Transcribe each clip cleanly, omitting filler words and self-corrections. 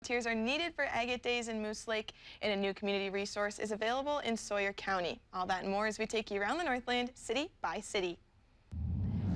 volunteers are needed for Agate Days in Moose Lake, and a new community resource is available in Sawyer County. All that and more as we take you around the Northland, city by city.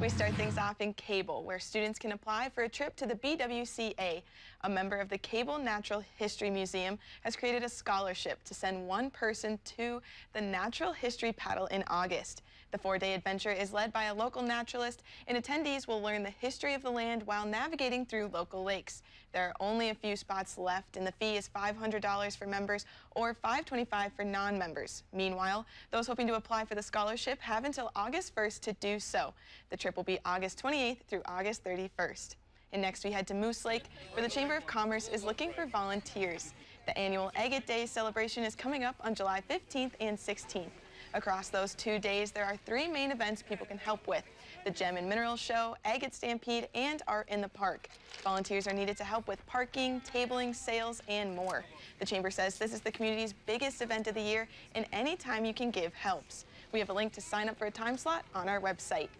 We start things off in Cable, where students can apply for a trip to the BWCA. A member of the Cable Natural History Museum has created a scholarship to send one person to the Natural History Paddle in August. The 4-day adventure is led by a local naturalist, and attendees will learn the history of the land while navigating through local lakes. There are only a few spots left, and the fee is $500 for members or $525 for non-members. Meanwhile, those hoping to apply for the scholarship have until August 1st to do so. The trip will be August 28th through August 31st. And next we head to Moose Lake, where the Chamber of Commerce is looking for volunteers. The annual Agate Days celebration is coming up on July 15th and 16th. Across those 2 days, there are 3 main events people can help with: the Gem and Mineral Show, Agate Stampede, and Art in the Park. Volunteers are needed to help with parking, tabling, sales, and more. The Chamber says this is the community's biggest event of the year, and any time you can give helps. We have a link to sign up for a time slot on our website.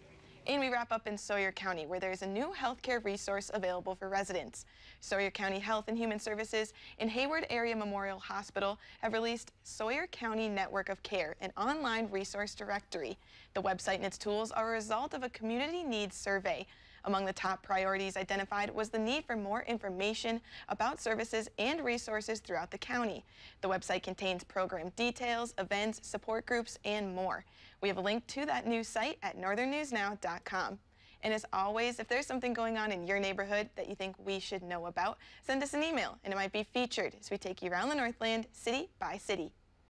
And we wrap up in Sawyer County, where there is a new healthcare resource available for residents. Sawyer County Health and Human Services and Hayward Area Memorial Hospital have released Sawyer County Network of Care, an online resource directory. The website and its tools are a result of a community needs survey. Among the top priorities identified was the need for more information about services and resources throughout the county. The website contains program details, events, support groups, and more. We have a link to that news site at northernnewsnow.com. And as always, if there's something going on in your neighborhood that you think we should know about, send us an email and it might be featured as we take you around the Northland, city by city.